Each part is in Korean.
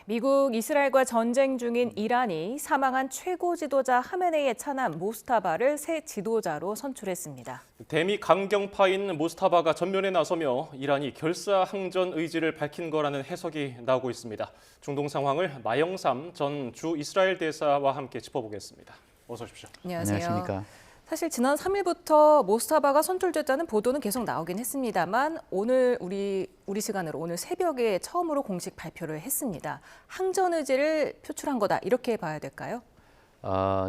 미국 이스라엘과 전쟁 중인 이란이 사망한 최고 지도자 하메네이의 차남 모스타바를 새 지도자로 선출했습니다. 대미 강경파인 모스타바가 전면에 나서며 이란이 결사항전 의지를 밝힌 거라는 해석이 나오고 있습니다. 중동 상황을 마영삼 전 주 이스라엘 대사와 함께 짚어보겠습니다. 어서 오십시오. 안녕하세요. 안녕하십니까. 사실 지난 3일부터 모스타바가 선출됐다는 보도는 계속 나오긴 했습니다만 오늘 우리 시간으로 오늘 새벽에 처음으로 공식 발표를 했습니다. 항전 의지를 표출한 거다 이렇게 봐야 될까요?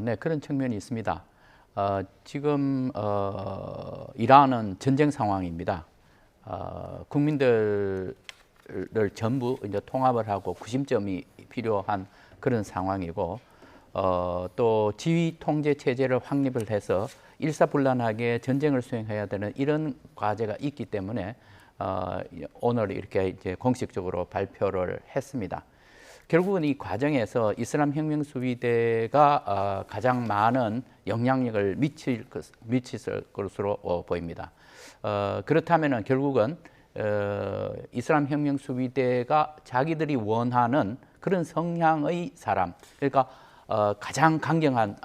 네, 그런 측면이 있습니다. 지금 이란은 전쟁 상황입니다. 국민들을 전부 이제 통합을 하고 구심점이 필요한 그런 상황이고, 또 지휘 통제 체제를 확립을 해서 일사불란하게 전쟁을 수행해야 되는 이런 과제가 있기 때문에 오늘 이렇게 이제 공식적으로 발표를 했습니다. 결국은 이 과정에서 이슬람 혁명 수비대가 가장 많은 영향력을 미칠 것으로 보입니다. 그렇다면은 결국은 이슬람 혁명 수비대가 자기들이 원하는 그런 성향의 사람, 그러니까 가장 강경한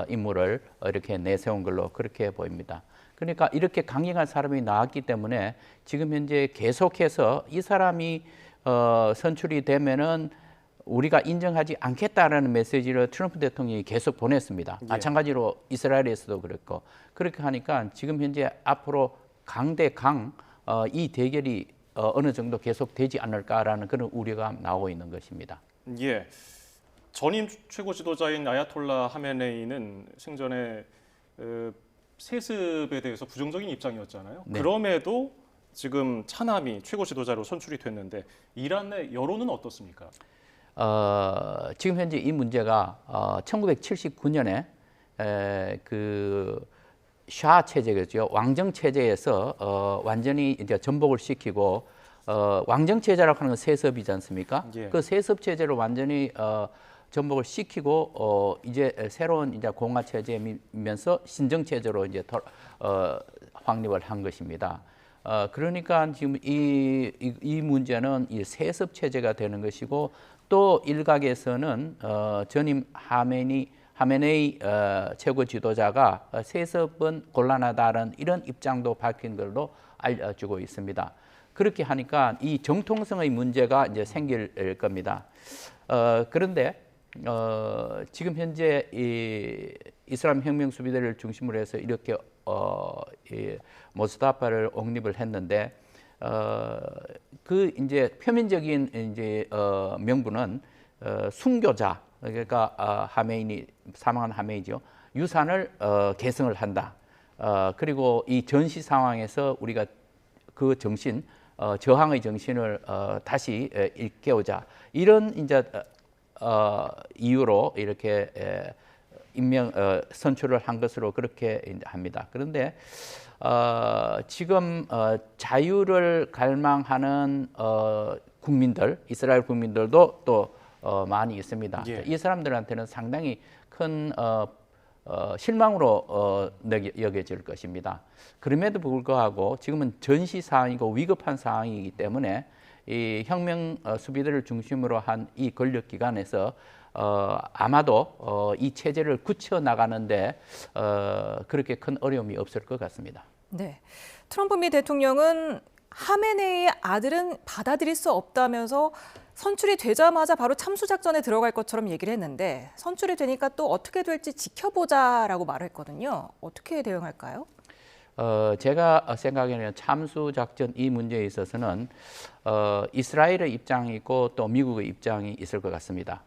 인물을 이렇게 내세운 걸로 그렇게 보입니다. 그러니까 이렇게 강경한 사람이 나왔기 때문에 지금 현재 계속해서 이 사람이 선출이 되면은 우리가 인정하지 않겠다라는 메시지를 트럼프 대통령이 계속 보냈습니다. 예. 마찬가지로 이스라엘에서도 그랬고, 그렇게 하니까 지금 현재 앞으로 강대강 이 대결이 어느 정도 계속되지 않을까라는 그런 우려가 나오고 있는 것입니다. 예. 전임 최고 지도자인 아야톨라 하메네이는 생전에 세습에 대해서 부정적인 입장이었잖아요. 네. 그럼에도 지금 차남이 최고 지도자로 선출이 됐는데 이란 내 여론은 어떻습니까? 지금 현재 이 문제가 1979년에 그 샤 체제겠죠. 왕정 체제에서 완전히 이제 전복을 시키고 왕정 체제라고 하는 건 세습이지 않습니까? 예. 그 세습 체제를 완전히 전복을 시키고 이제 새로운 이제 공화 체제이면서 신정 체제로 이제 확립을 한 것입니다. 그러니까 지금 이 문제는 이 세습 체제가 되는 것이고, 또 일각에서는 전임 하메네이 최고 지도자가 세습은 곤란하다는 이런 입장도 밝힌 걸로 알려지고 있습니다. 그렇게 하니까 이 정통성의 문제가 이제 생길 겁니다. 그런데 지금 현재 이 이슬람 혁명 수비대를 중심으로 해서 이렇게 이 모스타파를 옹립을 했는데, 그 이제 표면적인 이제 명분은 순교자, 그러니까 사망한 하메이죠. 유산을 계승을 한다. 그리고 이 전시 상황에서 우리가 그 정신, 저항의 정신을 다시 일깨우자. 이런 이제 이유로 이렇게 선출을 한 것으로 그렇게 합니다. 그런데 지금 자유를 갈망하는 국민들, 이스라엘 국민들도 또 많이 있습니다. 예. 이 사람들한테는 상당히 큰 실망으로 여겨질 것입니다. 그럼에도 불구하고 지금은 전시 상황이고 위급한 상황이기 때문에 이 혁명 수비대를 중심으로 한 이 권력 기관에서 아마도 이 체제를 굳혀 나가는데 그렇게 큰 어려움이 없을 것 같습니다. 네, 트럼프 미 대통령은 하메네이의 아들은 받아들일 수 없다면서 선출이 되자마자 바로 참수작전에 들어갈 것처럼 얘기를 했는데, 선출이 되니까 또 어떻게 될지 지켜보자라고 말했거든요. 어떻게 대응할까요? 제가 생각에는 참수작전 이 문제에 있어서는 이스라엘의 입장이 있고 또 미국의 입장이 있을 것 같습니다.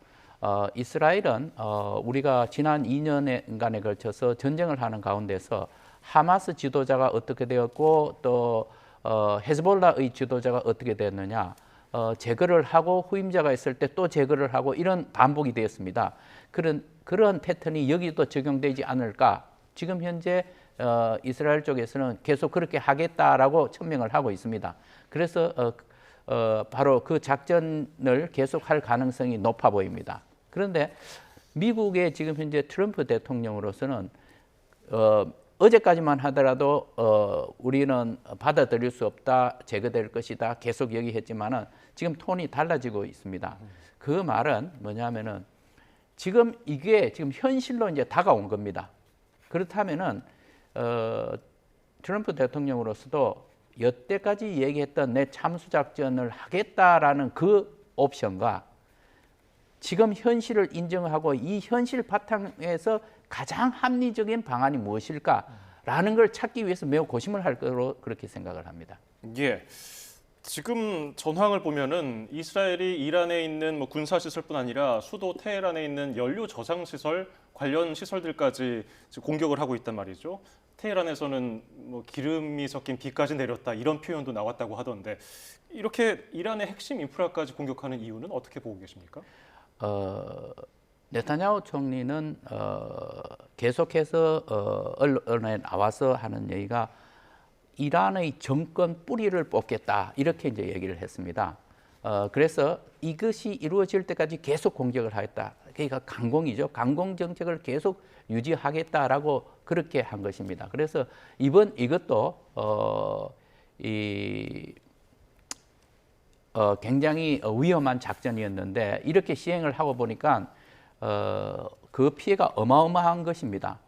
이스라엘은 우리가 지난 2년간에 걸쳐서 전쟁을 하는 가운데서 하마스 지도자가 어떻게 되었고 또 헤즈볼라의 지도자가 어떻게 됐느냐, 제거를 하고 후임자가 있을 때 또 제거를 하고 이런 반복이 되었습니다. 그런 패턴이 여기도 적용되지 않을까. 지금 현재 이스라엘 쪽에서는 계속 그렇게 하겠다라고 천명을 하고 있습니다. 그래서 바로 그 작전을 계속할 가능성이 높아 보입니다. 그런데 미국의 지금 현재 트럼프 대통령으로서는 어제까지만 하더라도 우리는 받아들일 수 없다, 제거될 것이다 계속 얘기했지만은 지금 톤이 달라지고 있습니다. 그 말은 뭐냐면은 지금 이게 지금 현실로 이제 다가온 겁니다. 그렇다면은 트럼프 대통령으로서도 여태까지 얘기했던 내 참수작전을 하겠다라는 그 옵션과 지금 현실을 인정하고 이 현실 바탕에서 가장 합리적인 방안이 무엇일까라는 걸 찾기 위해서 매우 고심을 할 거로 그렇게 생각을 합니다. 예. 지금 전황을 보면은 이스라엘이 이란에 있는 뭐 군사 시설뿐 아니라 수도 테헤란에 있는 연료 저장 시설 관련 시설들까지 지금 공격을 하고 있단 말이죠. 테헤란에서는 뭐 기름이 섞인 비까지 내렸다 이런 표현도 나왔다고 하던데 이렇게 이란의 핵심 인프라까지 공격하는 이유는 어떻게 보고 계십니까? 네타냐후 총리는 계속해서 언론에 나와서 하는 얘기가 이란의 정권 뿌리를 뽑겠다 이렇게 이제 얘기를 했습니다. 그래서 이것이 이루어질 때까지 계속 공격을 하겠다. 그러니까 강공이죠. 강공 정책을 계속 유지하겠다라고 그렇게 한 것입니다. 그래서 이것도 굉장히 위험한 작전이었는데 이렇게 시행을 하고 보니까 그 피해가 어마어마한 것입니다.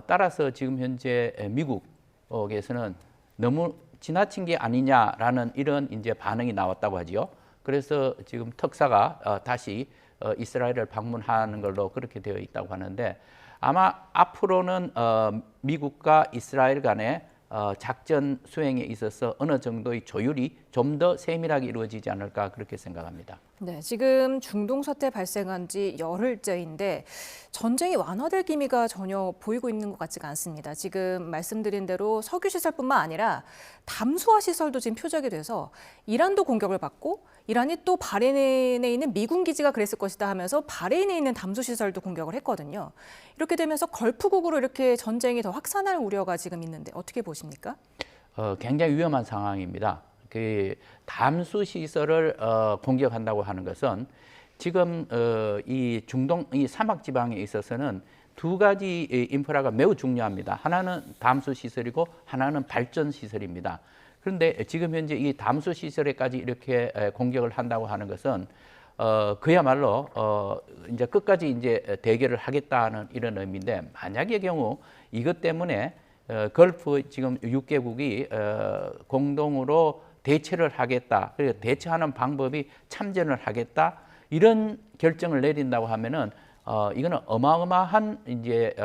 따라서 지금 현재 미국에서는 너무 지나친 게 아니냐라는 이런 이제 반응이 나왔다고 하지요. 그래서 지금 특사가 다시 이스라엘을 방문하는 걸로 그렇게 되어 있다고 하는데 아마 앞으로는 미국과 이스라엘 간의 작전 수행에 있어서 어느 정도의 조율이 좀 더 세밀하게 이루어지지 않을까 그렇게 생각합니다. 네, 지금 중동 사태 발생한 지 열흘째인데 전쟁이 완화될 기미가 전혀 보이고 있는 것 같지가 않습니다. 지금 말씀드린 대로 석유 시설뿐만 아니라 담수화 시설도 지금 표적이 돼서 이란도 공격을 받고 이란이 또 바레인에 있는 미군 기지가 그랬을 것이다 하면서 바레인에 있는 담수 시설도 공격을 했거든요. 이렇게 되면서 걸프국으로 이렇게 전쟁이 더 확산할 우려가 지금 있는데 어떻게 보십니까? 굉장히 위험한 상황입니다. 그 담수 시설을 공격한다고 하는 것은 지금 이 중동 이 사막 지방에 있어서는 두 가지 인프라가 매우 중요합니다. 하나는 담수 시설이고 하나는 발전 시설입니다. 그런데 지금 현재 이 담수 시설에까지 이렇게 공격을 한다고 하는 것은 그야말로 이제 끝까지 이제 대결을 하겠다는 이런 의미인데 만약의 경우 이것 때문에 걸프 지금 6개국이 공동으로 대처를 하겠다. 그리고 대처하는 방법이 참전을 하겠다. 이런 결정을 내린다고 하면은 이거는 어마어마한 이제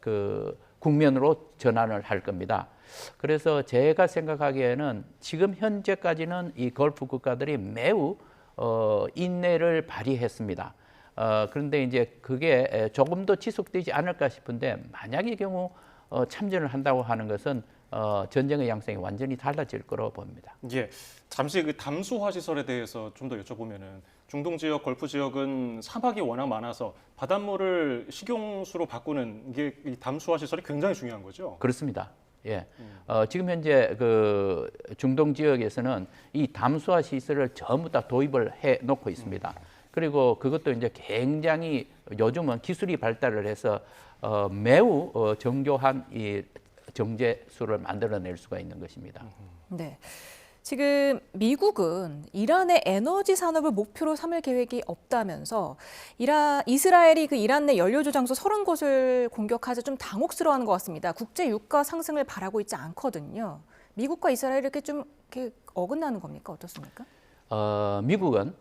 그 국면으로 전환을 할 겁니다. 그래서 제가 생각하기에는 지금 현재까지는 이 걸프 국가들이 매우 인내를 발휘했습니다. 그런데 이제 그게 조금 더 지속되지 않을까 싶은데 만약의 경우 참전을 한다고 하는 것은 전쟁의 양상이 완전히 달라질 거로 봅니다. 예, 잠시 그 담수화 시설에 대해서 좀 더 여쭤보면은 중동 지역, 걸프 지역은 사막이 워낙 많아서 바닷물을 식용수로 바꾸는 이게 이 담수화 시설이 굉장히 중요한 거죠. 그렇습니다. 예, 지금 현재 그 중동 지역에서는 이 담수화 시설을 전부 다 도입을 해 놓고 있습니다. 그리고 그것도 이제 굉장히 요즘은 기술이 발달을 해서 매우 정교한 이 정제수를 만들어낼 수가 있는 것입니다. 네. 지금 미국은 이란의 에너지 산업을 목표로 삼을 계획이 없다면서 이스라엘이 그 이란 내 연료 조장소 30곳을 공격하자 좀 당혹스러워하는 것 같습니다. 국제 유가 상승을 바라고 있지 않거든요. 미국과 이스라엘이 이렇게 좀 이렇게 어긋나는 겁니까? 어떻습니까? 미국은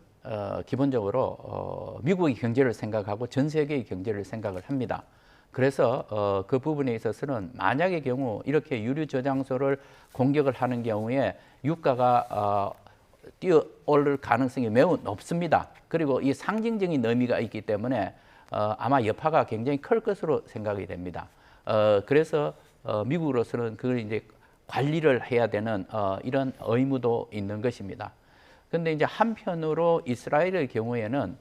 기본적으로 미국의 경제를 생각하고 전 세계의 경제를 생각을 합니다. 그래서 그 부분에 있어서는 만약의 경우 이렇게 유류 저장소를 공격을 하는 경우에 유가가 뛰어오를 가능성이 매우 높습니다. 그리고 이 상징적인 의미가 있기 때문에 아마 여파가 굉장히 클 것으로 생각이 됩니다. 그래서 미국으로서는 그걸 이제 관리를 해야 되는 이런 의무도 있는 것입니다. 그런데 이제 한편으로 이스라엘의 경우에는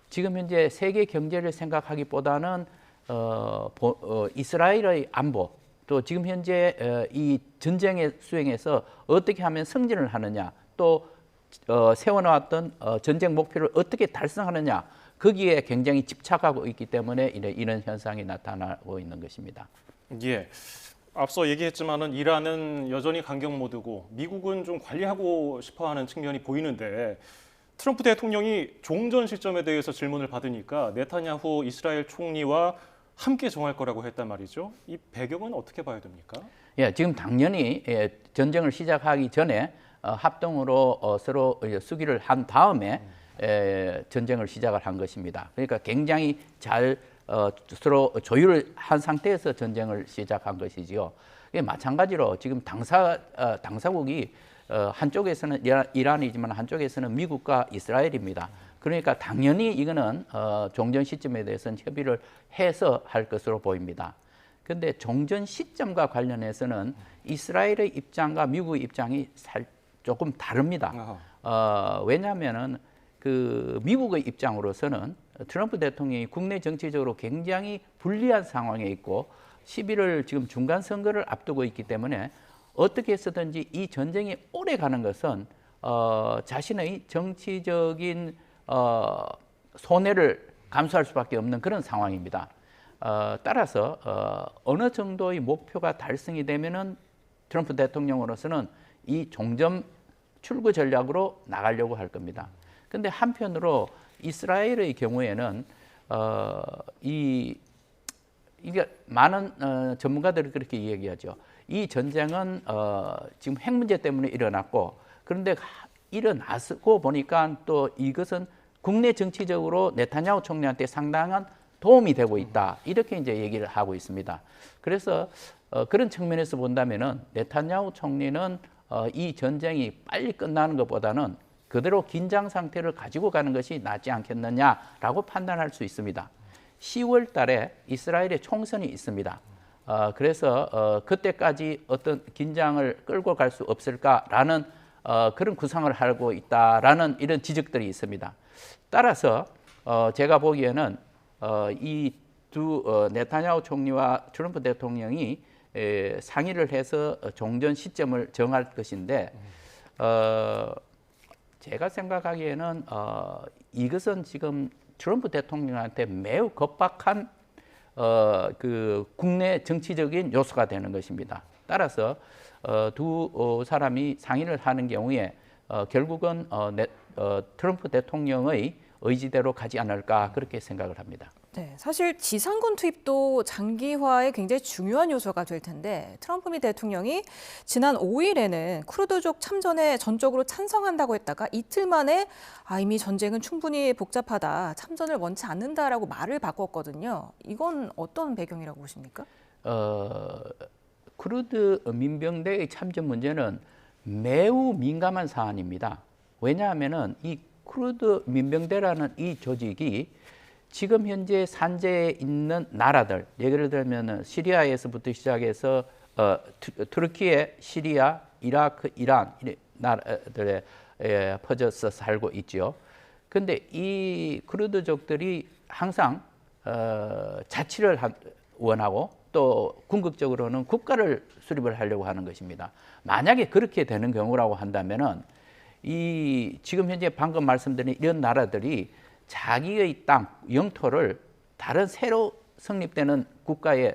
지금 현재 세계 경제를 생각하기보다는 이스라엘의 안보 또 지금 현재 이 전쟁의 수행에서 어떻게 하면 승진을 하느냐 또 세워놓았던 전쟁 목표를 어떻게 달성하느냐 거기에 굉장히 집착하고 있기 때문에 이런 현상이 나타나고 있는 것입니다. 예. 앞서 얘기했지만은 이란은 여전히 강경 모드고 미국은 좀 관리하고 싶어하는 측면이 보이는데 트럼프 대통령이 종전 시점에 대해서 질문을 받으니까 네타냐후 이스라엘 총리와 함께 정할 거라고 했단 말이죠. 이 배경은 어떻게 봐야 됩니까? 예, 지금 당연히 전쟁을 시작하기 전에 합동으로 서로 수기를 한 다음에 전쟁을 시작을 한 것입니다. 그러니까 굉장히 잘 서로 조율을 한 상태에서 전쟁을 시작한 것이지요. 마찬가지로 지금 당사국이 한쪽에서는 이란이지만 한쪽에서는 미국과 이스라엘입니다. 그러니까 당연히 이거는 종전 시점에 대해서는 협의를 해서 할 것으로 보입니다. 그런데 종전 시점과 관련해서는 이스라엘의 입장과 미국의 입장이 조금 다릅니다. 왜냐하면은 그 미국의 입장으로서는 트럼프 대통령이 국내 정치적으로 굉장히 불리한 상황에 있고 11월 지금 중간 선거를 앞두고 있기 때문에 어떻게 해서든지 이 전쟁이 오래 가는 것은 자신의 정치적인 손해를 감수할 수밖에 없는 그런 상황입니다. 따라서 어느 정도의 목표가 달성이 되면은 트럼프 대통령으로서는 이 종전 출구 전략으로 나가려고 할 겁니다. 그런데 한편으로 이스라엘의 경우에는 이게 많은 전문가들이 그렇게 이야기하죠. 이 전쟁은 지금 핵 문제 때문에 일어났고 그런데 일어나고 보니까 또 이것은 국내 정치적으로 네타냐후 총리한테 상당한 도움이 되고 있다. 이렇게 이제 얘기를 하고 있습니다. 그래서 그런 측면에서 본다면은 네타냐후 총리는 이 전쟁이 빨리 끝나는 것보다는 그대로 긴장 상태를 가지고 가는 것이 낫지 않겠느냐라고 판단할 수 있습니다. 10월 달에 이스라엘에 총선이 있습니다. 그래서 그때까지 어떤 긴장을 끌고 갈 수 없을까라는 그런 구상을 하고 있다라는 이런 지적들이 있습니다. 따라서 제가 보기에는 이 두 네타냐후 총리와 트럼프 대통령이 상의를 해서 종전 시점을 정할 것인데 제가 생각하기에는 이것은 지금 트럼프 대통령한테 매우 겁박한 그 국내 정치적인 요소가 되는 것입니다. 따라서 두 사람이 상의를 하는 경우에 결국은 트럼프 대통령의 의지대로 가지 않을까 그렇게 생각을 합니다. 네, 사실 지상군 투입도 장기화에 굉장히 중요한 요소가 될 텐데 트럼프 미 대통령이 지난 5일에는 쿠르드족 참전에 전적으로 찬성한다고 했다가 이틀 만에 이미 전쟁은 충분히 복잡하다, 참전을 원치 않는다라고 말을 바꿨거든요. 이건 어떤 배경이라고 보십니까? 쿠르드 민병대의 참전 문제는 매우 민감한 사안입니다. 왜냐하면은 이 쿠르드 민병대라는 이 조직이 지금 현재 산재에 있는 나라들, 예를 들면 시리아에서부터 시작해서 터키에 시리아, 이라크, 이란 나라들에 퍼져서 살고 있죠. 그런데 이 쿠르드족들이 항상 자치를 원하고 또 궁극적으로는 국가를 수립을 하려고 하는 것입니다. 만약에 그렇게 되는 경우라고 한다면은 이 지금 현재 방금 말씀드린 이런 나라들이 자기의 땅, 영토를 다른 새로 성립되는 국가에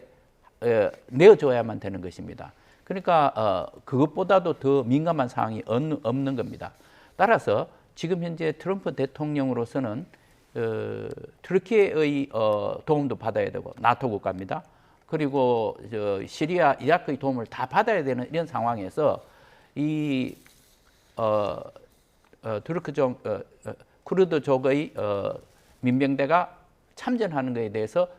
내어줘야만 되는 것입니다. 그러니까 그것보다도 더 민감한 사항이 없는 겁니다. 따라서 지금 현재 트럼프 대통령으로서는 터키의 도움도 받아야 되고 나토 국가입니다. 그리고 시리아, 이라크의 도움을 다 받아야 되는 이런 상황에서 이 투르크족 쿠르드족의 민병대가 참전하는 것에 대해서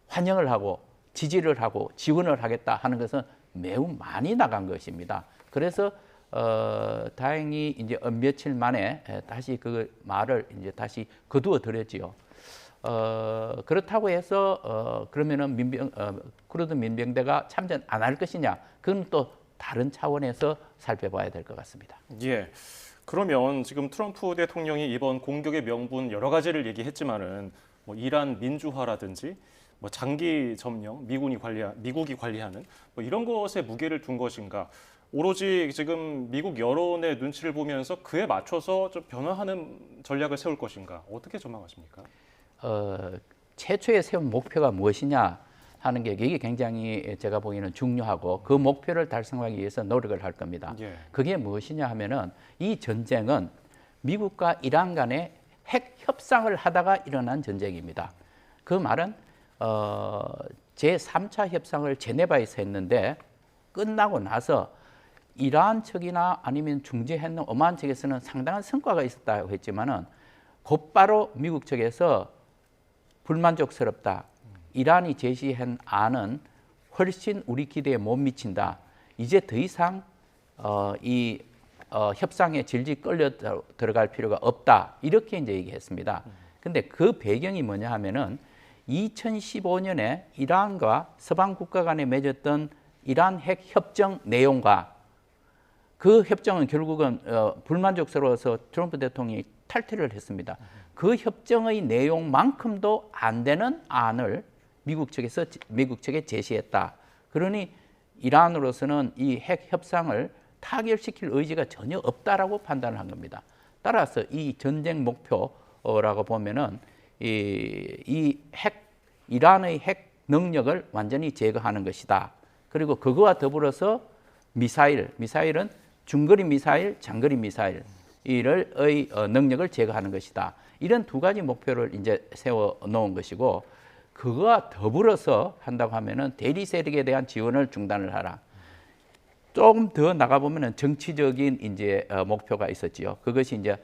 환영을 하고 지지를 하고 지원을 하겠다 하는 것은 매우 많이 나간 것입니다. 그래서 다행히 이제 며칠 만에 다시 그 말을 이제 다시 거두어 드렸지요. 그렇다고 해서 그러면은 쿠르드 민병대가 참전 안 할 것이냐? 그건 또 다른 차원에서 살펴봐야 될 것 같습니다. 예. 그러면 지금 트럼프 대통령이 이번 공격의 명분 여러 가지를 얘기했지만은 뭐 이란 민주화라든지 뭐 장기 점령, 미국이 관리하는 뭐 이런 것에 무게를 둔 것인가? 오로지 지금 미국 여론의 눈치를 보면서 그에 맞춰서 좀 변화하는 전략을 세울 것인가? 어떻게 전망하십니까? 최초에 세운 목표가 무엇이냐 하는 게 이게 굉장히 제가 보기에는 중요하고 그 목표를 달성하기 위해서 노력을 할 겁니다. 예. 그게 그게 무엇이냐 하면은 이 전쟁은 미국과 이란 간의 핵 협상을 하다가 일어난 전쟁입니다. 그 말은 제3차 협상을 제네바에서 했는데 끝나고 나서 이란 측이나 아니면 중재했는 오만 측에서는 상당한 성과가 있었다고 했지만은 곧바로 미국 측에서 불만족스럽다. 이란이 제시한 안은 훨씬 우리 기대에 못 미친다. 이제 더 이상 협상에 질질 끌려 들어갈 필요가 없다. 이렇게 이제 얘기했습니다. 근데 그 배경이 뭐냐 하면은 2015년에 이란과 서방 국가 간에 맺었던 이란 핵 협정 내용과 그 협정은 결국은 불만족스러워서 트럼프 대통령이 탈퇴를 했습니다. 그 협정의 내용만큼도 안 되는 안을 미국 측에 제시했다. 그러니 이란으로서는 이 핵 협상을 타결시킬 의지가 전혀 없다라고 판단을 한 겁니다. 따라서 이 전쟁 목표라고 보면은 이란의 핵 능력을 완전히 제거하는 것이다. 그리고 그거와 더불어서 미사일은 중거리 미사일, 장거리 미사일의 능력을 제거하는 것이다. 이런 두 가지 목표를 이제 세워 놓은 것이고, 그거와 더불어서 한다고 하면은 대리 세력에 대한 지원을 중단을 하라. 조금 더 나가 보면은 정치적인 이제 목표가 있었지요. 그것이 이제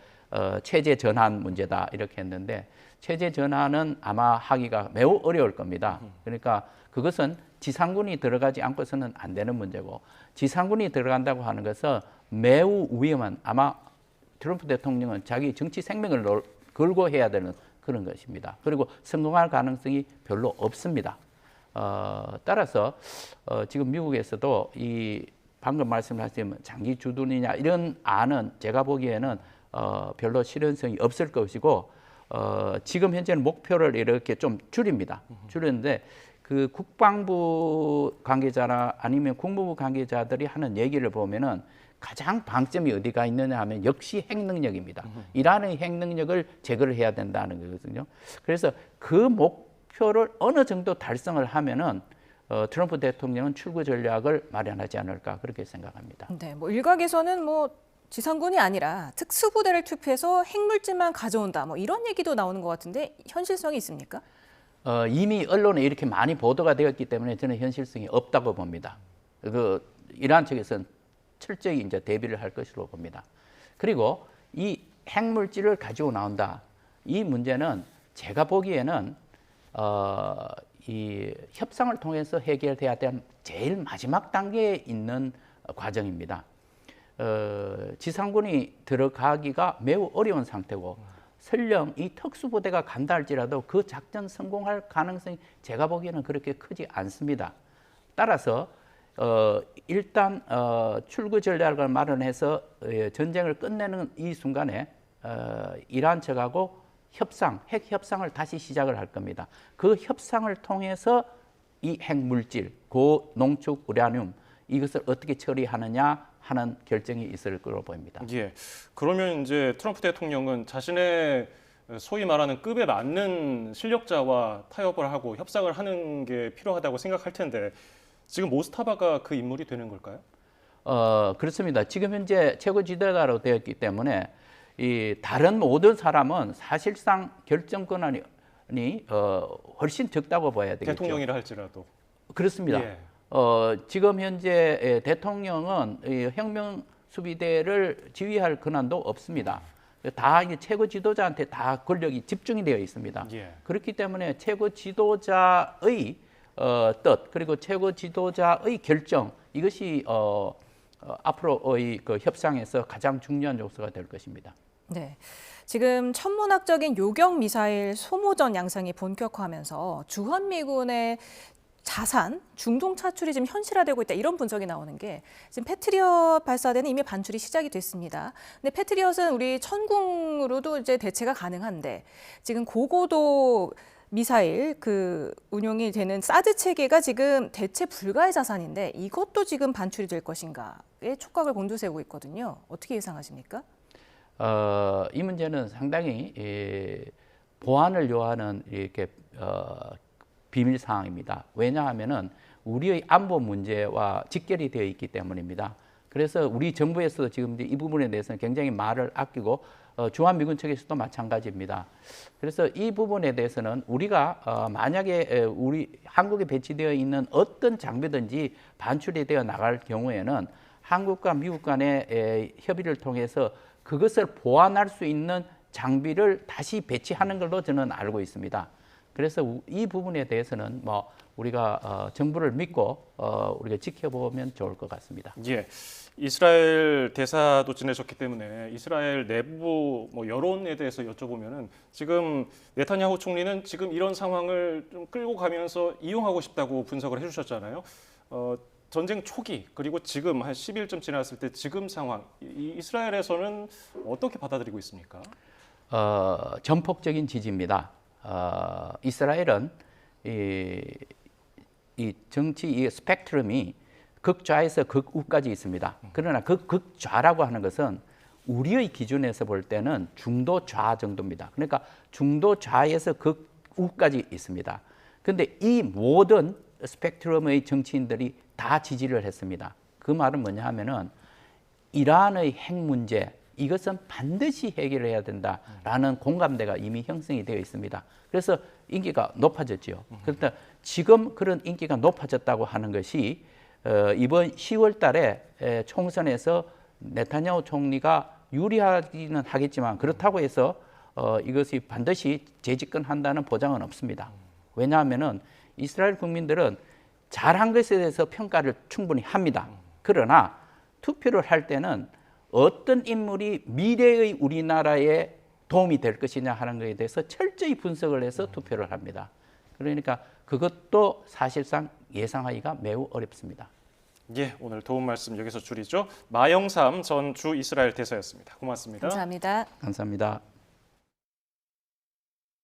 체제 전환 문제다 이렇게 했는데, 체제 전환은 아마 하기가 매우 어려울 겁니다. 그러니까 그것은 지상군이 들어가지 않고서는 안 되는 문제고, 지상군이 들어간다고 하는 것은 매우 위험한, 아마 트럼프 대통령은 자기 정치 생명을 걸고 해야 되는 그런 것입니다. 그리고 성공할 가능성이 별로 없습니다. 따라서 지금 미국에서도 이 방금 말씀하신 장기 주둔이냐 이런 안은 제가 보기에는 별로 실현성이 없을 것이고, 지금 현재는 목표를 이렇게 좀 줄입니다. 줄였는데 그 국방부 관계자나 아니면 국무부 관계자들이 하는 얘기를 보면은 가장 방점이 어디가 있느냐 하면 역시 핵 능력입니다. 이란의 핵 능력을 제거를 해야 된다는 거거든요. 그래서 그 목표를 어느 정도 달성을 하면은 트럼프 대통령은 출구 전략을 마련하지 않을까 그렇게 생각합니다. 네, 뭐 일각에서는 뭐 지상군이 아니라 특수부대를 투입해서 핵물질만 가져온다, 뭐 이런 얘기도 나오는 것 같은데 현실성이 있습니까? 이미 언론에 이렇게 많이 보도가 되었기 때문에 저는 현실성이 없다고 봅니다. 그 이란 측에서는 철저히 이제 대비를 할 것으로 봅니다. 그리고 이 핵물질을 가지고 나온다. 이 문제는 제가 보기에는 이 협상을 통해서 해결돼야 될 제일 마지막 단계에 있는 과정입니다. 지상군이 들어가기가 매우 어려운 상태고, 설령 이 특수부대가 간다 할지라도 그 작전 성공할 가능성이 제가 보기에는 그렇게 크지 않습니다. 따라서 일단 출구 전략을 마련해서 전쟁을 끝내는 이 순간에 이란 측하고 핵 협상을 다시 시작을 할 겁니다. 그 협상을 통해서 이 핵물질, 고농축 우라늄 이것을 어떻게 처리하느냐 하는 결정이 있을 거로 보입니다. 예. 그러면 이제 트럼프 대통령은 자신의 소위 말하는 급에 맞는 실력자와 타협을 하고 협상을 하는 게 필요하다고 생각할 텐데, 지금 모스타바가 그 인물이 되는 걸까요? 그렇습니다. 지금 현재 최고 지도자로 되었기 때문에 이 다른 모든 사람은 사실상 결정권이 훨씬 적다고 봐야 되겠죠. 대통령이라 할지라도. 그렇습니다. 예. 지금 현재 대통령은 이 혁명 수비대를 지휘할 권한도 없습니다. 다 이게 최고 지도자한테 다 권력이 집중이 되어 있습니다. 예. 그렇기 때문에 최고 지도자의 뜻, 그리고 최고 지도자의 결정, 이것이 앞으로의 그 협상에서 가장 중요한 요소가 될 것입니다. 네. 지금 천문학적인 요격 미사일 소모전 양상이 본격화하면서 주한미군의 자산, 중동 차출이 지금 현실화되고 있다, 이런 분석이 나오는 게, 지금 패트리엇 발사대는 이미 반출이 시작이 됐습니다. 근데 패트리엇은 우리 천궁으로도 이제 대체가 가능한데, 지금 고고도 미사일 그 운용이 되는 사드 체계가 지금 대체 불가의 자산인데, 이것도 지금 반출이 될 것인가에 촉각을 곤두세우고 있거든요. 어떻게 예상하십니까? 이 문제는 상당히 보안을 요하는 이렇게 비밀 사항입니다. 왜냐하면은 우리의 안보 문제와 직결이 되어 있기 때문입니다. 그래서 우리 정부에서도 지금 이 부분에 대해서는 굉장히 말을 아끼고 주한미군 측에서도 마찬가지입니다. 그래서 이 부분에 대해서는 우리가 만약에 우리 한국에 배치되어 있는 어떤 장비든지 반출이 되어 나갈 경우에는 한국과 미국 간의 협의를 통해서 그것을 보완할 수 있는 장비를 다시 배치하는 걸로 저는 알고 있습니다. 그래서 이 부분에 대해서는 뭐 우리가 정부를 믿고 우리가 지켜보면 좋을 것 같습니다. 예, 이스라엘 대사도 지내셨기 때문에 이스라엘 내부 뭐 여론에 대해서 여쭤보면은 지금 네타냐후 총리는 지금 이런 상황을 좀 끌고 가면서 이용하고 싶다고 분석을 해주셨잖아요. 전쟁 초기 그리고 지금 한 10일쯤 지났을 때 지금 상황 이스라엘에서는 어떻게 받아들이고 있습니까? 전폭적인 지지입니다. 이스라엘은 이 정치 이 스펙트럼이 극좌에서 극우까지 있습니다. 그러나 그 극좌라고 하는 것은 우리의 기준에서 볼 때는 중도좌 정도입니다. 그러니까 중도좌에서 극우까지 있습니다. 그런데 이 모든 스펙트럼의 정치인들이 다 지지를 했습니다. 그 말은 뭐냐 하면은 이란의 핵 문제 이것은 반드시 해결해야 된다라는 공감대가 이미 형성이 되어 있습니다. 그래서 인기가 높아졌죠. 그런데 지금 그런 인기가 높아졌다고 하는 것이 이번 10월 달에 총선에서 네타냐후 총리가 유리하기는 하겠지만 그렇다고 해서 이것이 반드시 재집권한다는 보장은 없습니다. 왜냐하면은 이스라엘 국민들은 잘한 것에 대해서 평가를 충분히 합니다. 그러나 투표를 할 때는 어떤 인물이 미래의 우리나라에 도움이 될 것이냐 하는 것에 대해서 철저히 분석을 해서 투표를 합니다. 그러니까 그것도 사실상 예상하기가 매우 어렵습니다. 예, 오늘 도움 말씀 여기서 줄이죠. 마영삼 전 주 이스라엘 대사였습니다. 고맙습니다. 감사합니다. 감사합니다.